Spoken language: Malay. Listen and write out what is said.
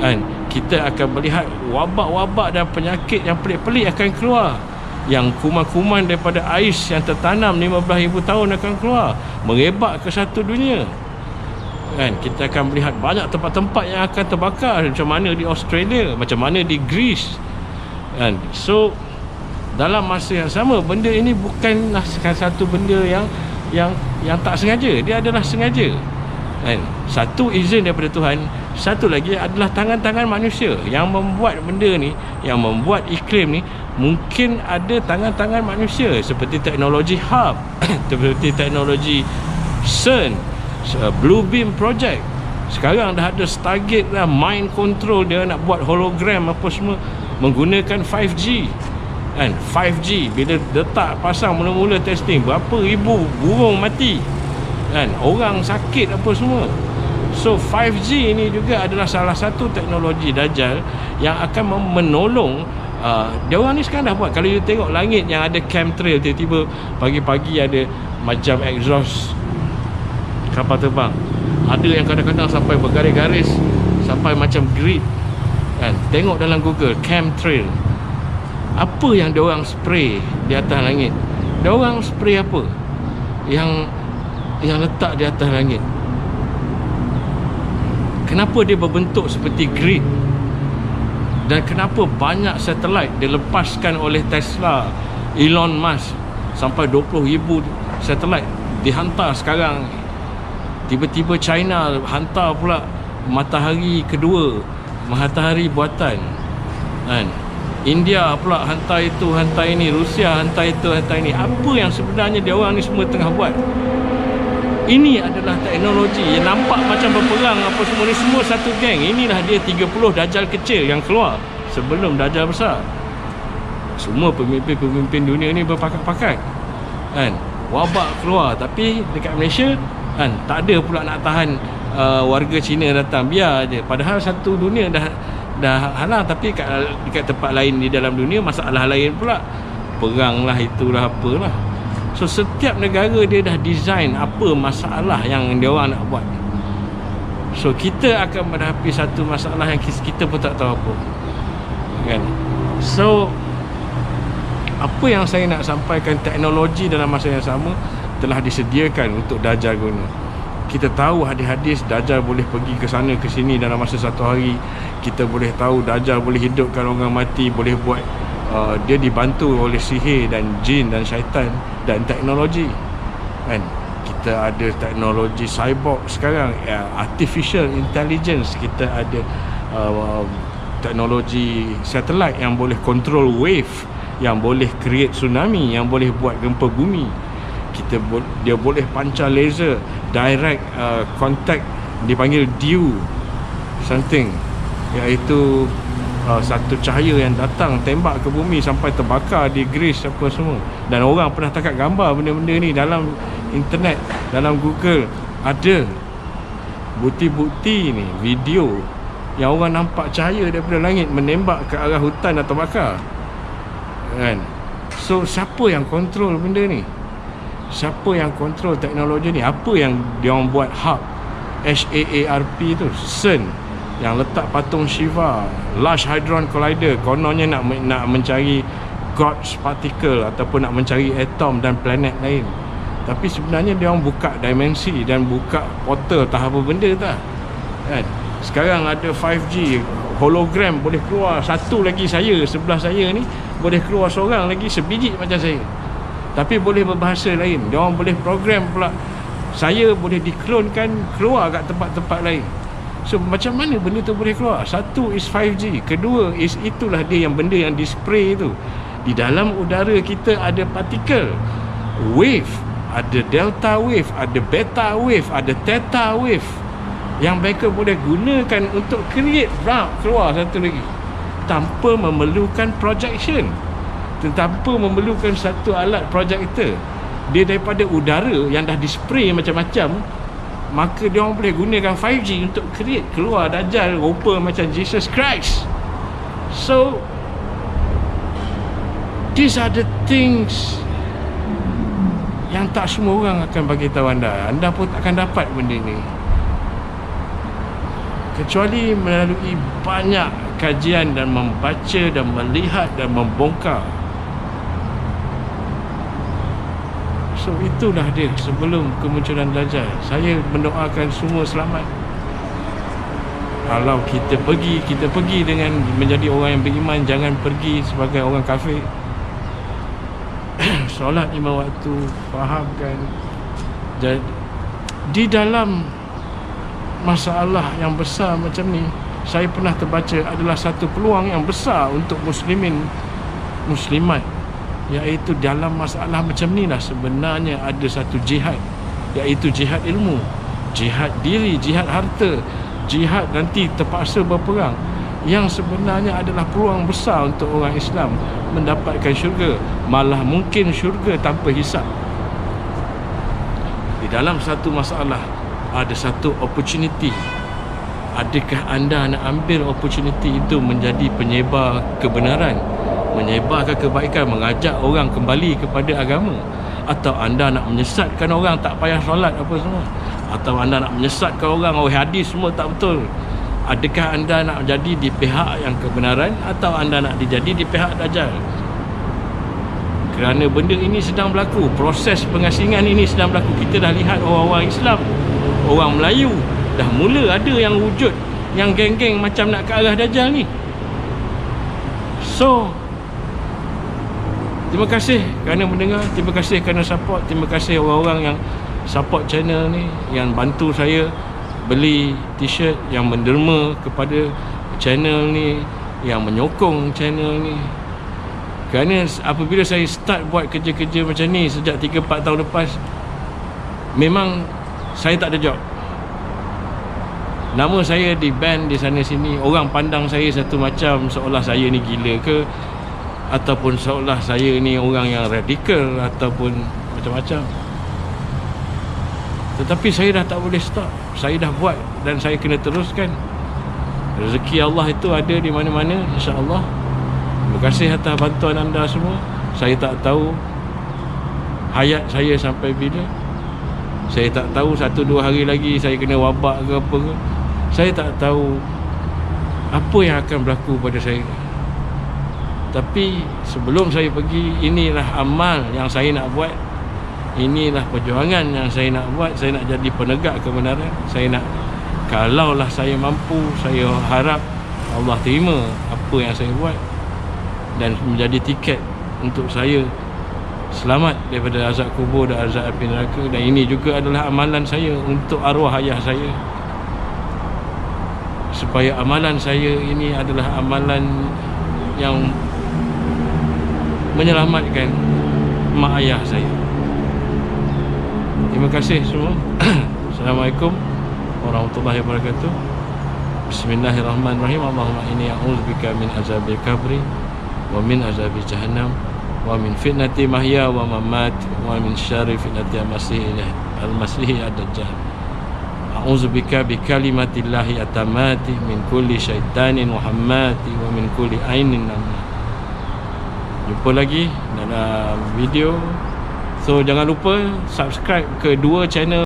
kan, kita akan melihat wabak-wabak dan penyakit yang pelik-pelik akan keluar, yang kuman-kuman daripada ais yang tertanam 15,000 tahun akan keluar, merebak ke satu dunia, kan. Kita akan melihat banyak tempat-tempat yang akan terbakar, macam mana di Australia, macam mana di Greece, kan. So dalam masa yang sama, benda ini bukanlah satu benda yang tak sengaja, dia adalah sengaja, kan. Satu izin daripada Tuhan, satu lagi adalah tangan-tangan manusia yang membuat benda ni, yang membuat iklim ni. Mungkin ada tangan-tangan manusia, seperti teknologi HARP seperti teknologi CERN, Blue Beam Project. Sekarang dah ada Stargate lah, mind control, dia nak buat hologram apa semua menggunakan 5G, kan. 5G bila letak pasang mula-mula testing, berapa ribu burung mati, kan, orang sakit apa semua. So 5G ini juga adalah salah satu teknologi Dajjal yang akan menolong. Dia orang ni sekarang dah buat. Kalau you tengok langit yang ada chemtrail, tiba-tiba pagi-pagi ada macam exhaust kapal terbang, ada yang kadang-kadang sampai bergaris-garis, sampai macam grid, kan. Tengok dalam Google chemtrail. Apa yang dia orang spray di atas langit? Dia orang spray apa yang letak di atas langit? Kenapa dia berbentuk seperti grid? Dan kenapa banyak satelit dilepaskan oleh Tesla, Elon Musk, sampai 20,000 satelit dihantar sekarang. Tiba-tiba China hantar pula matahari kedua, matahari buatan, kan. India pula hantar itu, hantar ini, Rusia hantar itu, hantar ini. Apa yang sebenarnya dia orang ni semua tengah buat? Ini adalah teknologi yang nampak macam berperang apa semua ni, semua satu geng. Inilah dia 30 Dajjal kecil yang keluar sebelum Dajjal besar. Semua pemimpin-pemimpin dunia ni berpakat-pakat, kan. Wabak keluar, tapi dekat Malaysia, kan, tak ada pula nak tahan warga Cina datang, biar je. Padahal satu dunia dah halang, tapi dekat tempat lain di dalam dunia masalah lain pula, perang lah, itulah apalah. So setiap negara dia dah design apa masalah yang dia orang nak buat. So kita akan menghadapi satu masalah yang kita pun tak tahu apa, kan. So apa yang saya nak sampaikan, teknologi dalam masa yang sama telah disediakan untuk Dajjal guna. Kita tahu hadis-hadis Dajjal boleh pergi ke sana ke sini dalam masa satu hari. Kita boleh tahu Dajjal boleh hidupkan orang mati, boleh buat dia dibantu oleh sihir dan jin dan syaitan dan teknologi, kan. Kita ada teknologi cyborg sekarang, artificial intelligence. Kita ada teknologi satellite yang boleh control wave, yang boleh create tsunami, yang boleh buat gempa bumi. Dia boleh pancar laser direct contact, dipanggil dew something, iaitu satu cahaya yang datang tembak ke bumi sampai terbakar di Greece apa semua. Dan orang pernah tangkap gambar benda-benda ni dalam internet, dalam Google. Ada bukti-bukti ni, video yang orang nampak cahaya daripada langit menembak ke arah hutan dan terbakar, kan. So siapa yang kontrol benda ni? Siapa yang kontrol teknologi ni? Apa yang dia orang buat HARP, HAARP tu, CERN, yang letak patung Shiva, Large Hadron Collider, kononnya nak mencari God's particle ataupun nak mencari atom dan planet lain. Tapi sebenarnya dia orang buka dimensi dan buka portal tak apa benda tak, kan. Sekarang ada 5G, hologram boleh keluar satu lagi saya, sebelah saya ni boleh keluar seorang lagi sebiji macam saya, tapi boleh berbahasa lain. Dia orang boleh program pula saya boleh diklonkan keluar kat tempat-tempat lain. So macam mana benda tu boleh keluar? Satu is 5G, kedua is itulah dia yang benda yang dispray tu. Di dalam udara kita ada partikel, wave, ada delta wave, ada beta wave, ada theta wave, yang mereka boleh gunakan untuk create keluar satu lagi tanpa memerlukan projection, tanpa memerlukan satu alat projector. Dia daripada udara yang dah dispray macam-macam, maka dia orang boleh gunakan 5G untuk create keluar Dajjal rupa macam Jesus Christ. So these are the things yang tak semua orang akan bagi tahu anda. Anda pun takkan dapat benda ni. kecuali melalui banyak kajian dan membaca dan melihat dan membongkar. So itulah dia sebelum kemunculan Dajjal. Saya mendoakan semua selamat. Kalau kita pergi dengan menjadi orang yang beriman, jangan pergi sebagai orang kafir. Solat 5 waktu, fahamkan. Di dalam masalah yang besar macam ni, saya pernah terbaca adalah satu peluang yang besar untuk muslimin muslimat, iaitu dalam masalah macam ni lah sebenarnya ada satu jihad, iaitu jihad ilmu, jihad diri, jihad harta, jihad nanti terpaksa berperang, yang sebenarnya adalah peluang besar untuk orang Islam mendapatkan syurga, malah mungkin syurga tanpa hisap. Di dalam satu masalah ada satu opportunity. Adakah anda nak ambil opportunity itu menjadi penyebar kebenaran, menyebarkan kebaikan, mengajak orang kembali kepada agama? Atau anda nak menyesatkan orang tak payah solat apa semua? Atau anda nak menyesatkan orang, oh hadis semua tak betul? Adakah anda nak jadi di pihak yang kebenaran atau anda nak dijadi di pihak Dajjal? Kerana benda ini sedang berlaku, proses pengasingan ini sedang berlaku. Kita dah lihat orang-orang Islam, orang Melayu dah mula ada yang wujud, yang geng-geng macam nak ke arah Dajjal ni. So terima kasih kerana mendengar, terima kasih kerana support, terima kasih orang-orang yang support channel ni, yang bantu saya beli t-shirt, yang menderma kepada channel ni, yang menyokong channel ni. Kerana apabila saya start buat kerja-kerja macam ni sejak 3-4 tahun lepas, memang saya tak ada job. Nama saya di ban di sana sini, orang pandang saya satu macam, seolah saya ni gila ke, ataupun seolah saya ni orang yang radikal, ataupun macam-macam. Tetapi saya dah tak boleh stop. Saya dah buat dan saya kena teruskan. Rezeki Allah itu ada di mana-mana, insya-Allah. Terima kasih atas bantuan anda semua. Saya tak tahu hayat saya sampai bila. Saya tak tahu 1-2 hari lagi saya kena wabak ke apa ke. Saya tak tahu apa yang akan berlaku pada saya. Tapi sebelum saya pergi, inilah amal yang saya nak buat. Inilah perjuangan yang saya nak buat. Saya nak jadi penegak kebenaran. Saya nak, kalaulah saya mampu, saya harap Allah terima apa yang saya buat dan menjadi tiket untuk saya selamat daripada azab kubur dan azab api neraka. Dan ini juga adalah amalan saya untuk arwah ayah saya, supaya amalan saya ini adalah amalan yang menyelamatkan mak ayah saya. Terima kasih semua. Assalamualaikum warahmatullahi wabarakatuh. Bismillahirrahmanirrahim. Allahumma inni a'udzubika min azabil kabri wa min azabi jahannam wa min fitnati mahya wa mamat wa min syarri fitnati al-masih ad-dajjal. A'udzubika bi kalimatillahi atamati min kulli syaitanin wa hammati wa min kulli ainin namma. Jumpa lagi dalam video. So jangan lupa subscribe ke dua channel